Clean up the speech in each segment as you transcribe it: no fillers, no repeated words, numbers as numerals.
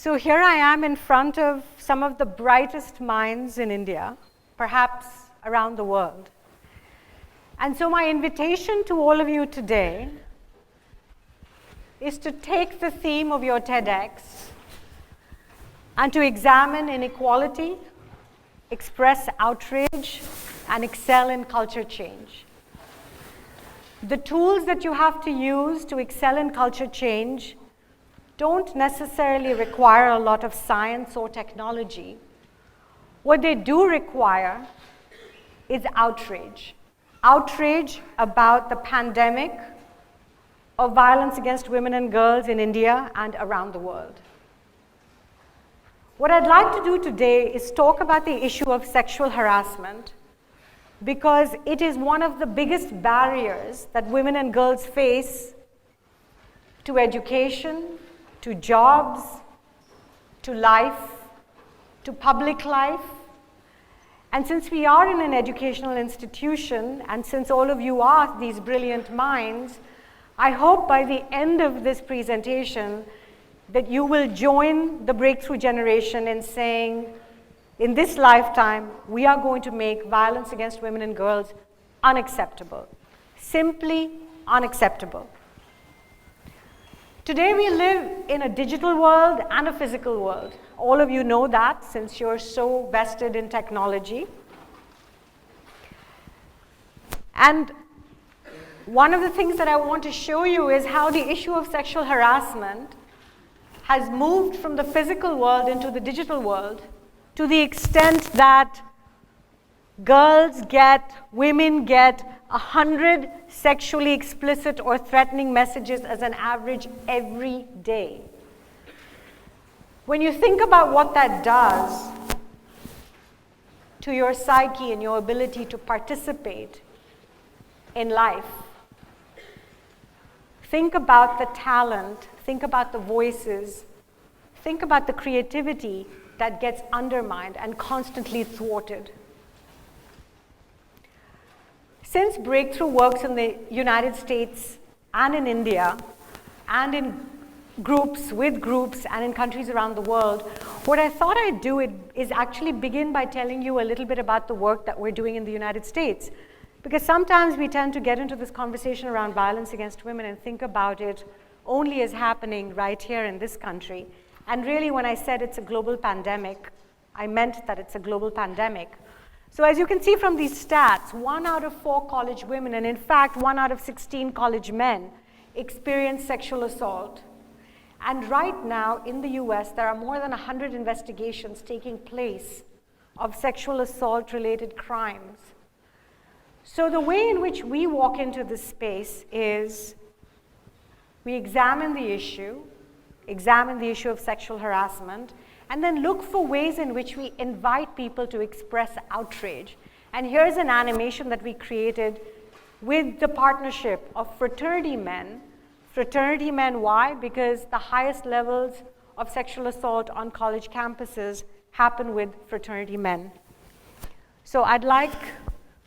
So here I am in front of some of the brightest minds in India, perhaps around the world. And so my invitation to all of you today is to take the theme of your TEDx and to examine inequality, express outrage, and excel in culture change. The tools that you have to use to excel in culture change don't necessarily require a lot of science or technology. What they do require is outrage. Outrage about the pandemic of violence against women and girls in India and around the world. What I'd like to do today is talk about the issue of sexual harassment, because it is one of the biggest barriers that women and girls face to education, to jobs, to life, to public life. And since we are in an educational institution, and since all of you are these brilliant minds, I hope by the end of this presentation that you will join the breakthrough generation in saying, in this lifetime, we are going to make violence against women and girls unacceptable. Simply unacceptable. Today we live in a digital world and a physical world. All of you know that since you're so vested in technology. And one of the things that I want to show you is how the issue of sexual harassment has moved from the physical world into the digital world, to the extent that women get 100 sexually explicit or threatening messages as an average every day. When you think about what that does to your psyche and your ability to participate in life, think about the talent, think about the voices, think about the creativity that gets undermined and constantly thwarted. Since breakthrough works in the United States and in India, and in groups, with groups, and in countries around the world, what I thought I'd do is actually begin by telling you a little bit about the work that we're doing in the United States. Because sometimes we tend to get into this conversation around violence against women and think about it only as happening right here in this country. And really, when I said it's a global pandemic, I meant that it's a global pandemic. So as you can see from these stats, 1 out of 4 college women, and in fact 1 out of 16 college men, experience sexual assault. And right now in the US, there are more than 100 investigations taking place of sexual assault related crimes. So the way in which we walk into this space is we examine the issue of sexual harassment, and then look for ways in which we invite people to express outrage. And here's an animation that we created with the partnership of fraternity men. Fraternity men, why? Because the highest levels of sexual assault on college campuses happen with fraternity men. So I'd like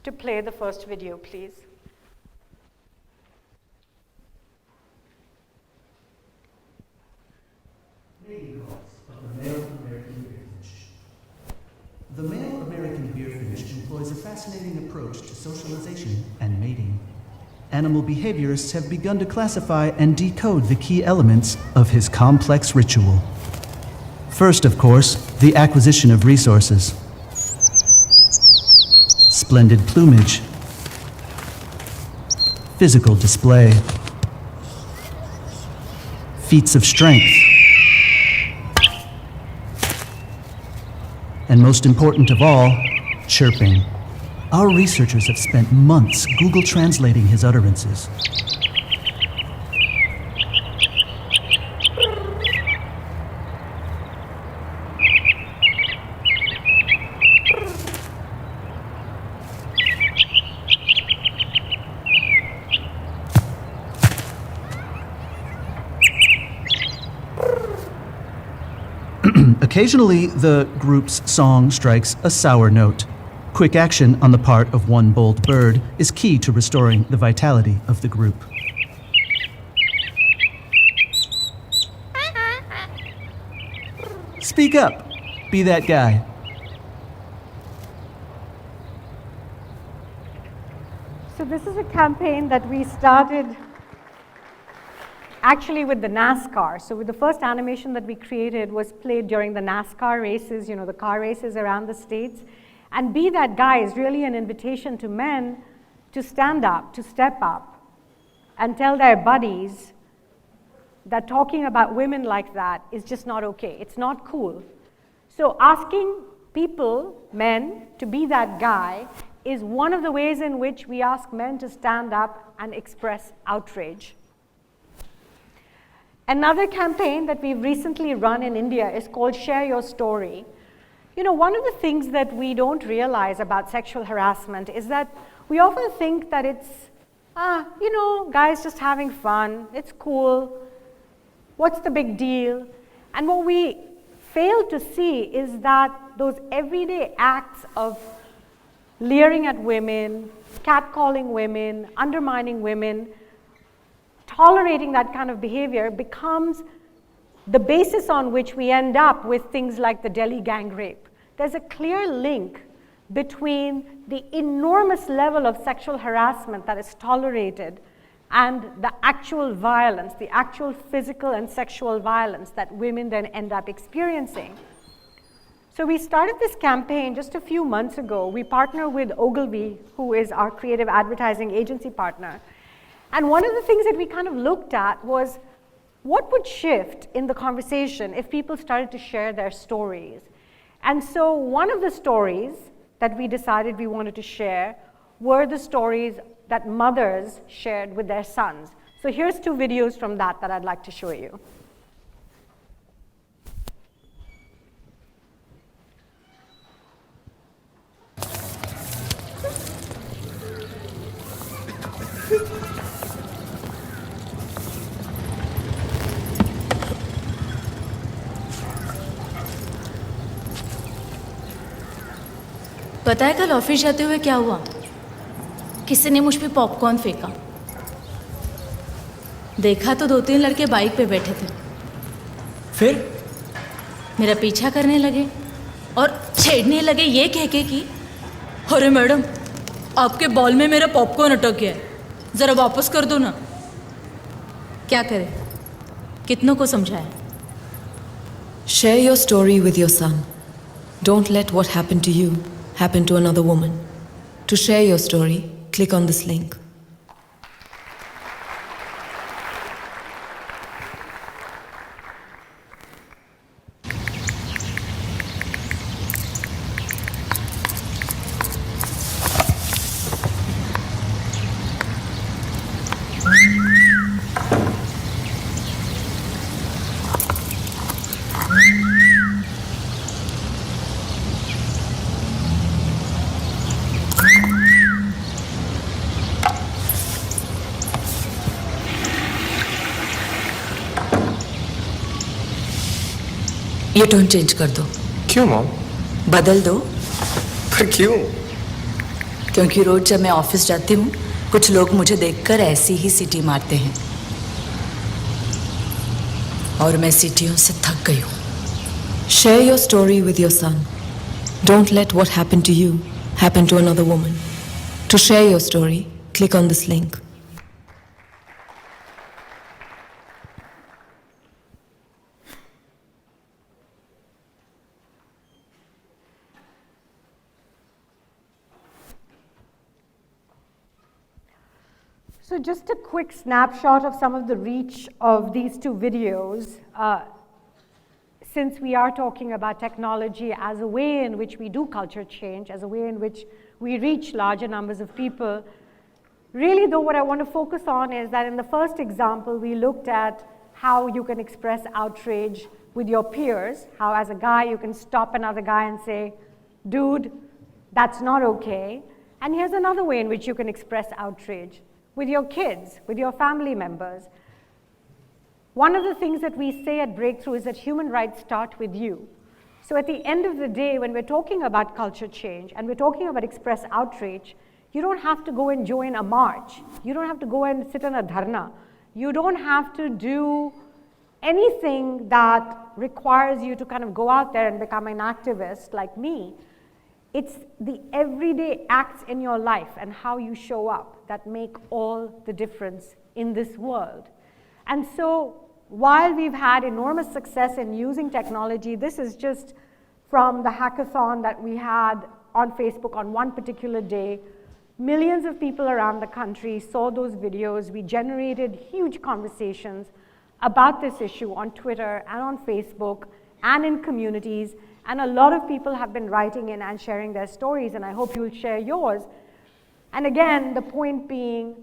to play the first video, please. The male American bearfinch employs a fascinating approach to socialization and mating. Animal behaviorists have begun to classify and decode the key elements of his complex ritual. First, of course, the acquisition of resources. Splendid plumage. Physical display. Feats of strength. And most important of all, chirping. Our researchers have spent months Google translating his utterances. Occasionally, the group's song strikes a sour note. Quick action on the part of one bold bird is key to restoring the vitality of the group. Speak up. Be that guy. So this is a campaign that we started actually with the NASCAR. So with the first animation that we created was played during the NASCAR races, you know, the car races around the states. And Be That Guy is really an invitation to men to stand up, to step up, and tell their buddies that talking about women like that is just not okay. It's not cool. So asking people, men, to be that guy is one of the ways in which we ask men to stand up and express outrage. Another campaign that we've recently run in India is called Share Your Story. You know, one of the things that we don't realize about sexual harassment is that we often think that it's, you know, guys just having fun, it's cool, what's the big deal? And what we fail to see is that those everyday acts of leering at women, catcalling women, undermining women, tolerating that kind of behavior becomes the basis on which we end up with things like the Delhi gang rape. There's a clear link between the enormous level of sexual harassment that is tolerated and the actual violence, the actual physical and sexual violence that women then end up experiencing. So we started this campaign just a few months ago. We partnered with Ogilvy, who is our creative advertising agency partner. And one of the things that we kind of looked at was what would shift in the conversation if people started to share their stories. And so one of the stories that we decided we wanted to share were the stories that mothers shared with their sons. So here's two videos from that I'd like to show you. पता है कल office जाते हुए क्या हुआ? किसी ने मुझ पे पॉपकॉर्न फेंका। देखा तो 2-3 लड़के बाइक पे बैठे थे। फिर मेरा पीछा करने लगे और छेड़ने लगे ये कह के कि अरे मैडम, आपके बॉल में मेरा पॉपकॉर्न अटक गया है, ज़रा वापस कर दो ना। क्या करें? कितनों को समझाएं? Share your story with your son. Don't let what happened to you happen to another woman. To share your story, click on this link. ये टोन चेंज कर दो। क्यों मॉम? बदल दो। पर क्यों? क्योंकि रोज जब मैं ऑफिस जाती हूँ कुछ लोग मुझे देखकर ऐसी ही सीटी मारते हैं और मैं सीटियों से थक गई हूँ। Share your story with your son. Don't let what happened to you happen to another woman. To share your story, click on this link. So just a quick snapshot of some of the reach of these two videos. Since we are talking about technology as a way in which we do culture change, as a way in which we reach larger numbers of people, really though what I want to focus on is that in the first example we looked at how you can express outrage with your peers, how as a guy you can stop another guy and say, dude, that's not okay. And here's another way in which you can express outrage with your kids, with your family members. One of the things that we say at Breakthrough is that human rights start with you. So at the end of the day, when we're talking about culture change and we're talking about express outrage, you don't have to go and join a march. You don't have to go and sit on a dharna. You don't have to do anything that requires you to kind of go out there and become an activist like me. It's the everyday acts in your life and how you show up that make all the difference in this world. And so while we've had enormous success in using technology, this is just from the hackathon that we had on Facebook on one particular day. Millions of people around the country saw those videos. We generated huge conversations about this issue on Twitter and on Facebook and in communities. And a lot of people have been writing in and sharing their stories, and I hope you'll share yours. And again, the point being,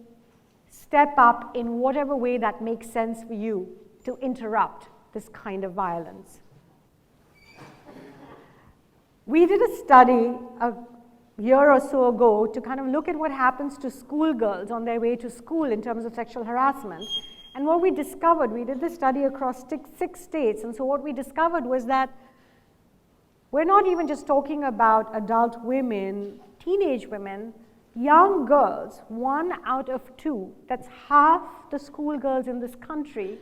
step up in whatever way that makes sense for you to interrupt this kind of violence. We did a study a year or so ago to kind of look at what happens to schoolgirls on their way to school in terms of sexual harassment. And what we discovered, we did this study across 6 states, and so what we discovered was that we're not even just talking about adult women, teenage women, young girls, 1 out of 2, that's half the schoolgirls in this country,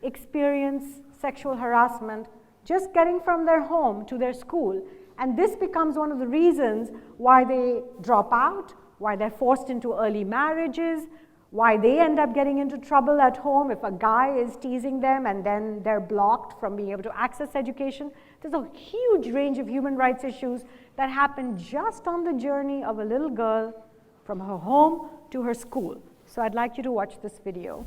experience sexual harassment just getting from their home to their school. And this becomes one of the reasons why they drop out, why they're forced into early marriages, why they end up getting into trouble at home if a guy is teasing them and then they're blocked from being able to access education. There's a huge range of human rights issues that happen just on the journey of a little girl from her home to her school. So I'd like you to watch this video.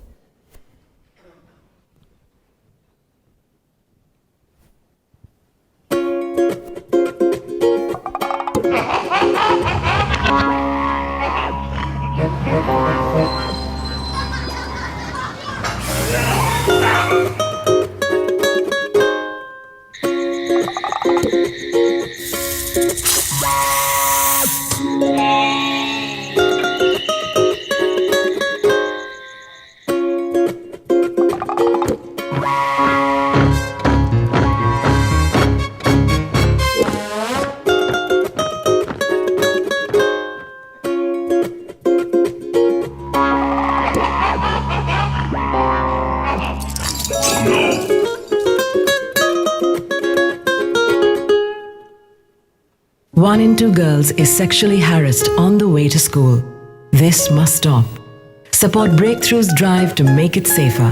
One in 2 girls is sexually harassed on the way to school. This must stop. Support Breakthrough's drive to make it safer.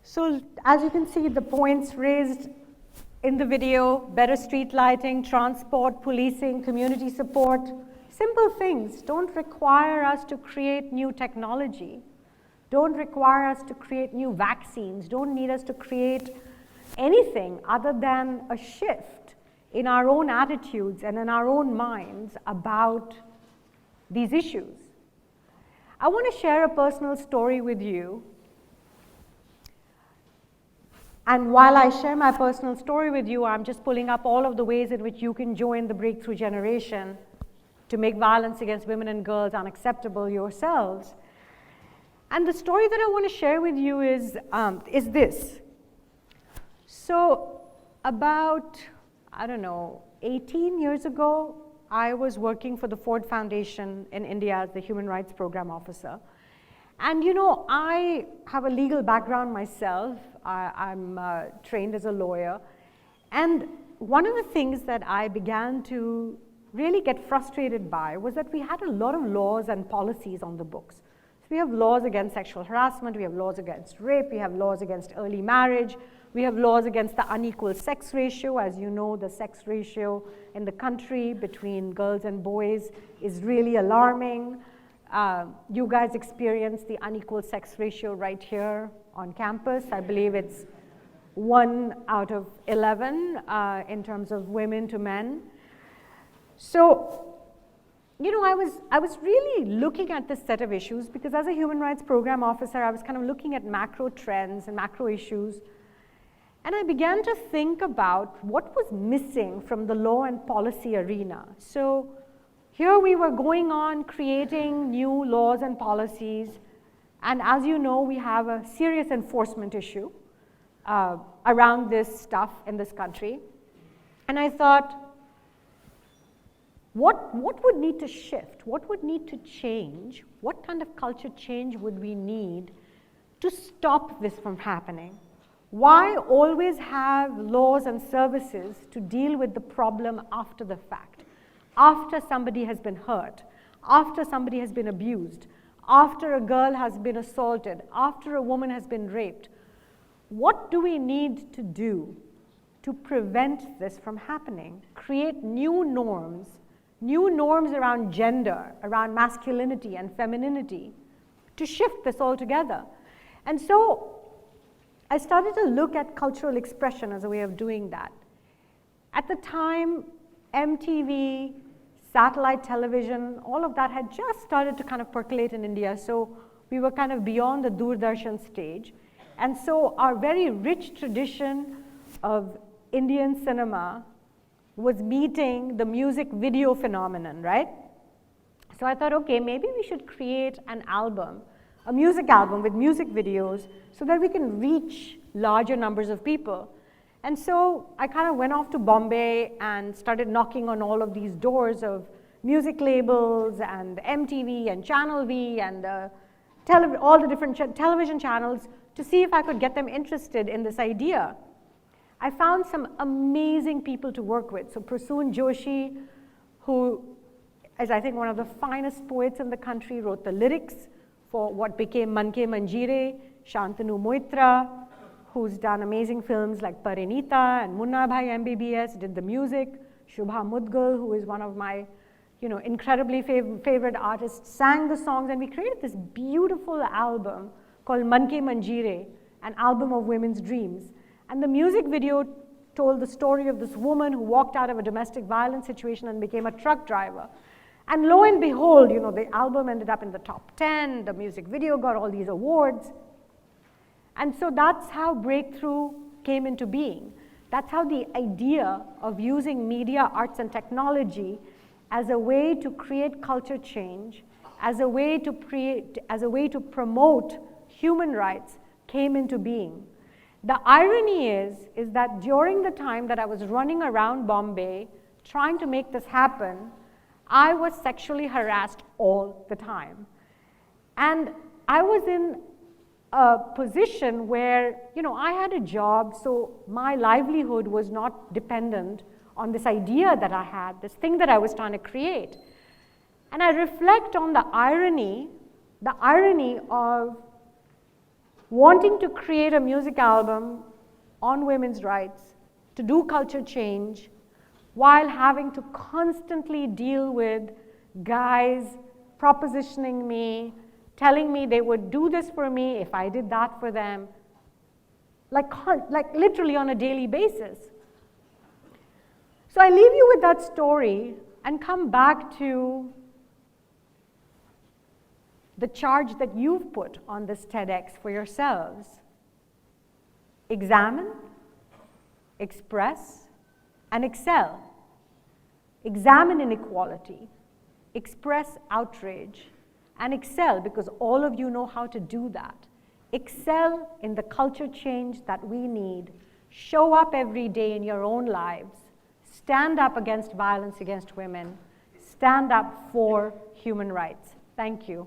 So as you can see, the points raised in the video: better street lighting, transport, policing, community support, simple things don't require us to create new technology, don't require us to create new vaccines, don't need us to create anything other than a shift in our own attitudes and in our own minds about these issues. I want to share a personal story with you. And while I share my personal story with you, I'm just pulling up all of the ways in which you can join the breakthrough generation to make violence against women and girls unacceptable yourselves. And the story that I want to share with you is this. So about, 18 years ago, I was working for the Ford Foundation in India as the Human Rights Program Officer. And I have a legal background myself. I'm trained as a lawyer. And one of the things that I began to really get frustrated by was that we had a lot of laws and policies on the books. So we have laws against sexual harassment, we have laws against rape, we have laws against early marriage, we have laws against the unequal sex ratio. As you know, the sex ratio in the country between girls and boys is really alarming. You guys experience the unequal sex ratio right here on campus. I believe it's 1 out of 11 in terms of women to men. So, I was really looking at this set of issues because as a human rights program officer, I was kind of looking at macro trends and macro issues. And I began to think about what was missing from the law and policy arena. So here we were going on creating new laws and policies, And as you know, we have a serious enforcement issue around this stuff in this country. And I thought, what would need to shift? What would need to change? What kind of culture change would we need to stop this from happening? Why always have laws and services to deal with the problem after the fact, after somebody has been hurt, after somebody has been abused, after a girl has been assaulted, after a woman has been raped? What do we need to do to prevent this from happening? Create new norms around gender, around masculinity and femininity, to shift this altogether. And so I started to look at cultural expression as a way of doing that. At the time, MTV, satellite television, all of that had just started to kind of percolate in India, so we were kind of beyond the Doordarshan stage. And so our very rich tradition of Indian cinema was meeting the music video phenomenon, right? So I thought, okay, maybe we should create an album, a music album with music videos, so that we can reach larger numbers of people. And so I kind of went off to Bombay and started knocking on all of these doors of music labels and MTV and Channel V and all the different television channels to see if I could get them interested in this idea. I found some amazing people to work with. So Prasoon Joshi, who is I think one of the finest poets in the country, wrote the lyrics for what became Man Ke Manjeere. Shantanu Moitra, who's done amazing films like Parinita and Munna Bhai MBBS, did the music. Shubha Mudgal, who is one of my incredibly favorite artists, sang the songs, and we created this beautiful album called Man Ke Manjeere, an album of women's dreams. And the music video told the story of this woman who walked out of a domestic violence situation and became a truck driver. And lo and behold, the album ended up in the top 10, the music video got all these awards. And so that's how Breakthrough came into being. That's how the idea of using media, arts, and technology as a way to create culture change, as a way to promote human rights came into being. The irony is that during the time that I was running around Bombay trying to make this happen, I was sexually harassed all the time. And I was in a position where, I had a job, so my livelihood was not dependent on this idea that I had, this thing that I was trying to create. And I reflect on the irony of wanting to create a music album on women's rights, to do culture change, while having to constantly deal with guys propositioning me, telling me they would do this for me if I did that for them, like literally on a daily basis. So I leave you with that story and come back to the charge that you've put on this TEDx for yourselves. Examine, express, and excel. Examine inequality, express outrage, and excel, because all of you know how to do that. Excel in the culture change that we need. Show up every day in your own lives. Stand up against violence against women. Stand up for human rights. Thank you.